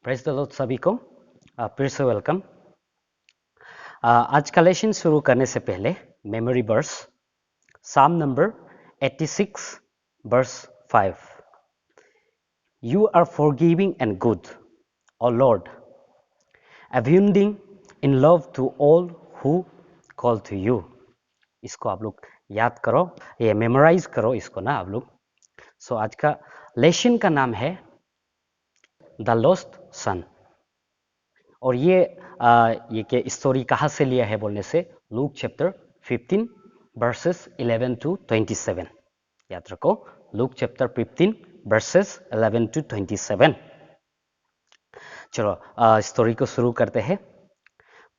Praise the Lord सभी को फिर से वेलकम। आज का लेसन शुरू करने से पहले memory verse psalm number 86 verse 5। You are forgiving and good, O Lord, abounding in love to all who call to you. इसको आप लोग याद करो, ये मेमोराइज करो इसको ना आप लोग। सो आज का लेसन का नाम है द लॉस्ट सन। और ये के स्टोरी कहाँ से लिया है बोलने से लूक चैप्टर 15 वर्सेस 11 to 27। याद रखो, लूक चैप्टर 15 वर्सेस 11 to 27। चलो स्टोरी को शुरू करते हैं।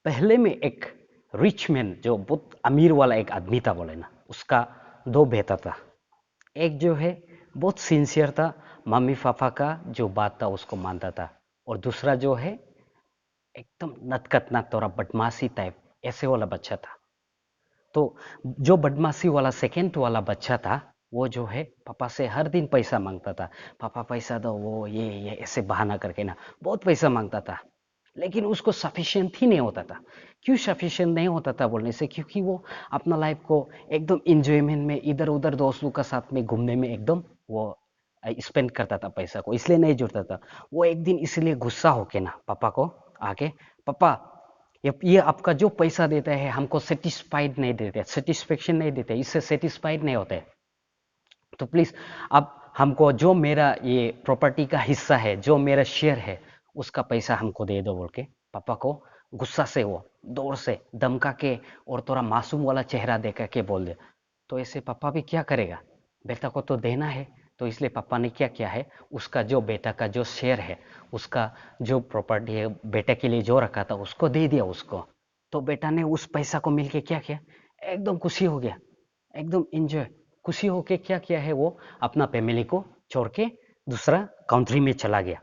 पहले में एक रिच मैन, जो बहुत अमीर वाला एक आदमी था बोले ना, उसका दो बेटा था। एक जो है बहुत सिंसियर था, मम्मी पापा का जो बात था उसको मानता था, और दूसरा जो है एकदम नटखट थोड़ा बदमाशी टाइप ऐसे वाला बच्चा था। तो जो बदमाशी वाला सेकेंड वाला बच्चा था, वो जो है पापा से हर दिन पैसा मांगता था। पापा पैसा दो, वो ये ऐसे बहाना करके ना बहुत पैसा मांगता था, लेकिन उसको सफिशिएंट ही नहीं होता था। क्यों सफिशिएंट नहीं होता था बोलने से, क्योंकि वो अपना लाइफ को एकदम इंजॉयमेंट में इधर उधर दोस्तों का साथ में घूमने में एकदम वो स्पेंड करता था पैसा को, इसलिए नहीं जुड़ता था। वो एक दिन इसलिए गुस्सा होके ना पापा को आके, पापा ये आपका जो पैसा देता है हमको सेटिस्फाइड नहीं देते, सेटिस्फेक्शन नहीं देते, इससे सेटिस्फाइड नहीं होते, तो प्लीज अब हमको जो मेरा ये प्रॉपर्टी का हिस्सा है, जो मेरा शेयर है, उसका पैसा हमको दे दो बोल के पापा को गुस्सा से वो दौड़ से धमका के और थोड़ा मासूम वाला चेहरा देखा के बोल दे। तो ऐसे पापा भी क्या करेगा, बेटा को तो देना है। तो इसलिए पापा ने क्या किया है, उसका जो बेटा का जो शेयर है, उसका जो प्रॉपर्टी है बेटे के लिए जो रखा था उसको दे दिया उसको। तो बेटा ने उस पैसा को मिलके क्या किया, एकदम खुशी हो गया, एकदम इंजॉय खुशी होके क्या किया है, वो अपना फैमिली को छोड़ के दूसरा कंट्री में चला गया।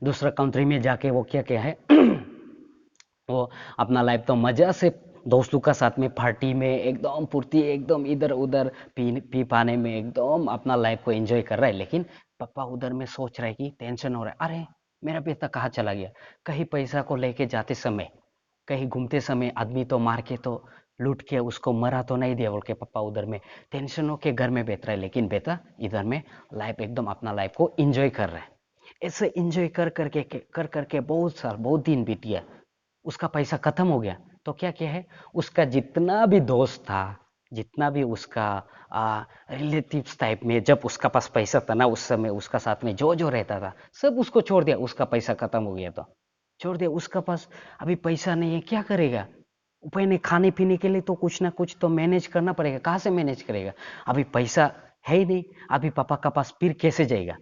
दूसरा कंट्री में जाके वो क्या किया है वो अपना लाइफ तो मजा से दोस्तों का साथ में पार्टी में एकदम पूर्ति एकदम इधर उधर पी पाने में एकदम अपना लाइफ को एंजॉय कर रहा है। लेकिन पापा उधर में सोच रहा है कि टेंशन हो रहा है, अरे मेरा बेटा कहाँ चला गया, कहीं पैसा को लेके जाते समय, कहीं घूमते समय आदमी तो मार के तो लूट के उसको मरा तो नहीं दिया बोल के पापा उधर में टेंशन हो के घर में बैठ रहा है। लेकिन बेटा इधर में लाइफ एकदम अपना लाइफ को एंजॉय कर रहा है। ऐसे एंजॉय कर करके बहुत साल बहुत दिन बीत गया, उसका पैसा खत्म हो गया। तो क्या किया है, उसका जितना भी दोस्त था, जितना भी उसका रिलेटिव्स टाइप में, जब उसका पास पैसा था ना उस समय उसका साथ में जो जो रहता था सब उसको छोड़ दिया। उसका पैसा खत्म हो गया तो छोड़ दिया, उसका पास अभी पैसा नहीं है, क्या करेगा। उपाय नहीं, खाने पीने के लिए तो कुछ ना कुछ तो मैनेज करना पड़ेगा, कहाँ से मैनेज करेगा, अभी पैसा है ही नहीं। अभी पापा का पास फिर कैसे जाएगा।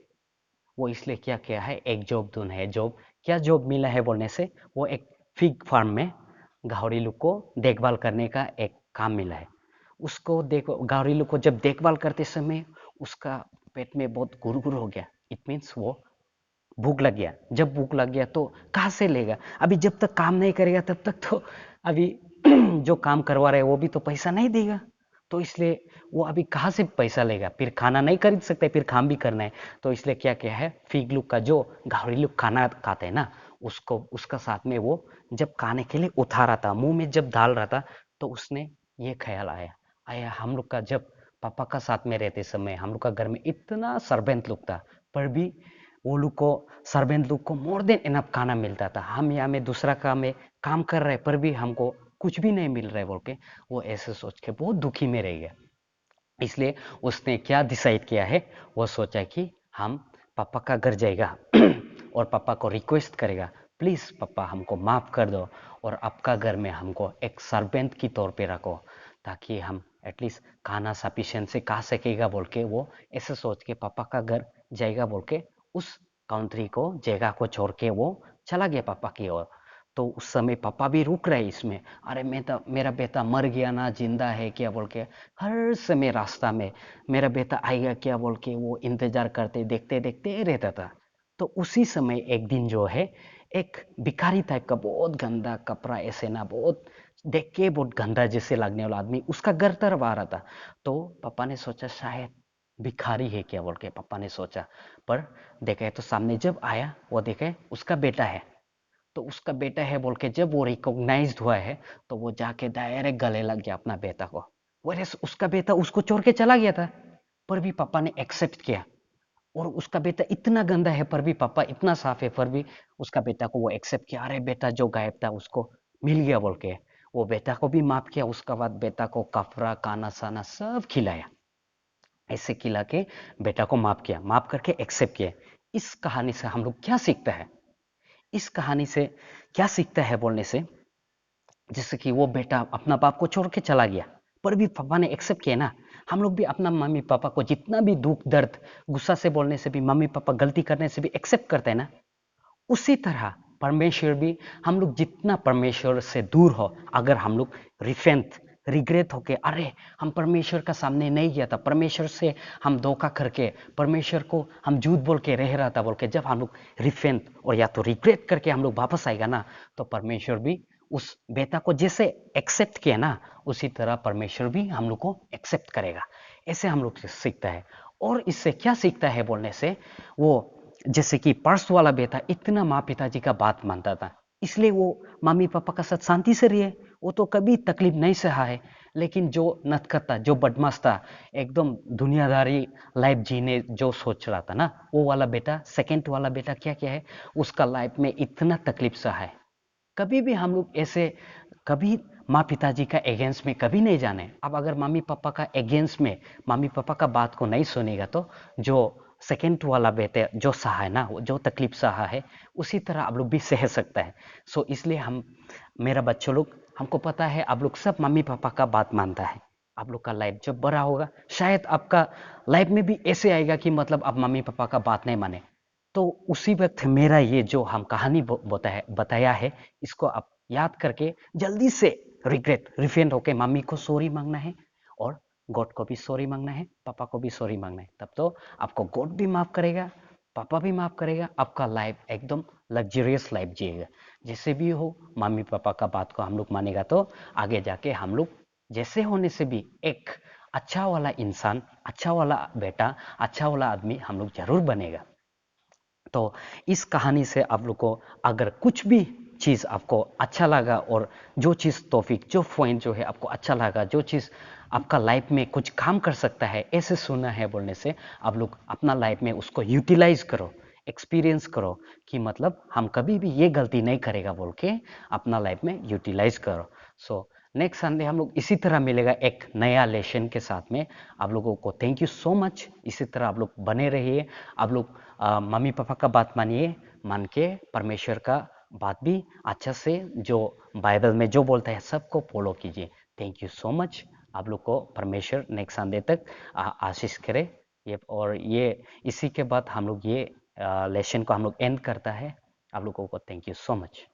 वो इसलिए क्या किया है, एक जॉब ढूंढा है। जॉब क्या जॉब मिला है बोलने से, वो एक फिग फार्म में गाहरी लोग को देखभाल करने का एक काम मिला है। उसको देखो, गाहरी लोग को जब देखभाल करते समय उसका पेट में बहुत गुड़गुड़ हो गया, इट मीन्स वो भूख लग गया। जब भूख लग गया तो कहाँ से लेगा, अभी जब तक काम नहीं करेगा तब तक तो अभी जो काम करवा रहे हैं वो भी तो पैसा नहीं देगा। तो इसलिए वो अभी कहाँ से पैसा लेगा, फिर खाना नहीं खरीद सकते, फिर काम भी करना है। तो इसलिए क्या किया है, फिग लुक का जो गाहरी लोग खाना खाते हैं ना, उसको उसका साथ में वो जब खाने के लिए उठा रहा था, मुंह में जब डाल रहा था, तो उसने ये ख्याल आया आया हम लोग का जब पापा का साथ में रहते समय हम लोग का घर में इतना सर्वेंट लोग था, पर भी वो लोग को सर्वेंट लोग को मोर देन इनफ खाना मिलता था। हम यहाँ में दूसरा काम में काम कर रहे पर भी हमको कुछ भी नहीं मिल रहा है बोल के वो ऐसे सोच के बहुत दुखी में रह गया। इसलिए उसने क्या डिसाइड किया है, वो सोचा कि हम पापा का घर जाएगा और पापा को रिक्वेस्ट करेगा, प्लीज़ पापा हमको माफ़ कर दो और आपका घर में हमको एक सर्वेंट की तौर पे रखो, ताकि हम एटलीस्ट खाना सफिशिएंट से खा सकेगा बोल के वो ऐसे सोच के पापा का घर जाएगा बोल के उस कंट्री को जगह को छोड़ के वो चला गया पापा की ओर। तो उस समय पापा भी रुक रहे इसमें, अरे मैं तो मेरा बेटा मर गया ना जिंदा है क्या बोल के हर समय रास्ता में मेरा बेटा आएगा क्या बोल के वो इंतजार करते देखते देखते रहता था। तो उसी समय एक दिन जो है एक भिखारी टाइप का बहुत गंदा कपड़ा ऐसे ना बहुत देख के बहुत गंदा जैसे लगने वाला आदमी उसका घर तरफ आ रहा था। तो पापा ने सोचा शायद भिखारी है क्या बोल के पापा ने सोचा। पर देखा तो सामने जब आया वो देखे उसका बेटा है। तो उसका बेटा है बोल के जब वो रिकॉग्नाइज्ड हुआ है तो वो जाके डायरेक्ट गले लग गया अपना बेटा को। वैसे उसका बेटा उसको छोड़ के चला गया था, पर भी पापा ने एक्सेप्ट किया। और उसका बेटा इतना गंदा है पर भी पापा इतना साफ है पर भी उसका बेटा को वो एक्सेप्ट किया। अरे बेटा जो गायब था उसको मिल गया बोल के वो बेटा को भी माफ किया। उसका बाद बेटा को कपड़ा खाना साना सब खिलाया। ऐसे खिला के बेटा को माफ किया, माफ करके एक्सेप्ट किया। इस कहानी से हम लोग क्या सीखता है? इस कहानी से क्या सीखता है बोलने से, जैसे कि वो बेटा अपना बाप को छोड़ के चला गया पर भी पापा ने एक्सेप्ट किया ना। हम लोग भी अपना मम्मी पापा को जितना भी दुख दर्द गुस्सा से बोलने से भी, मम्मी पापा गलती करने से भी एक्सेप्ट करते हैं ना। उसी तरह परमेश्वर भी, हम लोग जितना परमेश्वर से दूर हो, अगर हम लोग रिफेंट रिग्रेट होके अरे हम परमेश्वर का सामने नहीं गया था, परमेश्वर से हम धोखा करके परमेश्वर को हम झूठ बोल के रह रहा था बोल के जब हम लोग रिफेंट और या तो रिग्रेट करके हम लोग वापस आएगा ना, तो परमेश्वर भी उस बेटा को जैसे एक्सेप्ट किया ना, उसी तरह परमेश्वर भी हम लोग को एक्सेप्ट करेगा। ऐसे हम लोग सीखता है। और इससे क्या सीखता है बोलने से, वो जैसे कि पर्स वाला बेटा इतना माँ पिताजी का बात मानता था, इसलिए वो मम्मी पापा का साथ शांति से रहे। वो तो कभी तकलीफ नहीं सहा है। लेकिन जो नटखट था, जो बदमाश था, एकदम दुनियादारी लाइफ जीने जो सोच रहा था ना, वो वाला बेटा, सेकंड वाला बेटा क्या क्या है, उसका लाइफ में इतना तकलीफ सहा है। कभी भी हम लोग ऐसे कभी माँ पिताजी का अगेंस्ट में कभी नहीं जाने। अब अगर मम्मी पापा का अगेंस्ट में मम्मी पापा का बात को नहीं सुनेगा तो जो सेकेंड वाला बेटे जो सहा है ना, जो तकलीफ सहा है, उसी तरह आप लोग भी सह सकता है। सो इसलिए हम, मेरा बच्चों लोग, हमको पता है आप लोग सब मम्मी पापा का बात मानता है। आप लोग का लाइफ जब बड़ा होगा, शायद आपका लाइफ में भी ऐसे आएगा कि मतलब आप मम्मी पापा का बात नहीं माने। तो उसी वक्त मेरा ये जो हम कहानी बताया है, इसको आप याद करके जल्दी से रिफेंट होके मम्मी को सॉरी मांगना है, और गॉड को भी सॉरी मांगना है, पापा को भी सॉरी मांगना है। तब तो आपको गॉड भी माफ करेगा, पापा भी माफ करेगा, आपका लाइफ एकदम लग्जरियस लाइफ जिएगा। जैसे भी हो, मम्मी पापा का बात को हम लोग मानेगा तो आगे जाके हम लोग जैसे होने से भी एक अच्छा वाला इंसान, अच्छा वाला बेटा, अच्छा वाला आदमी हम लोग जरूर बनेगा। तो इस कहानी से आप लोग को अगर कुछ भी चीज़ आपको अच्छा लगा, और जो चीज़ टॉपिक, जो पॉइंट जो है आपको अच्छा लगा, जो चीज़ आपका लाइफ में कुछ काम कर सकता है, ऐसे सुना है बोलने से आप लोग अपना लाइफ में उसको यूटिलाइज करो, एक्सपीरियंस करो कि मतलब हम कभी भी ये गलती नहीं करेगा बोल के अपना लाइफ में यूटिलाइज करो। सो नेक्स्ट संडे हम लोग इसी तरह मिलेगा एक नया लेसन के साथ में। आप लोगों को थैंक यू सो मच। इसी तरह आप लोग बने रहिए। आप लोग मम्मी पापा का बात मानिए, मान के परमेश्वर का बात भी अच्छा से, जो बाइबल में जो बोलता है सबको फॉलो कीजिए। Thank you so much. आप लोग को परमेश्वर नेक्स्ट संडे तक आशीष करे। ये और ये इसी के बाद हम लोग ये लेसन को हम लोग एंड करता है। आप लोगों को थैंक यू सो मच।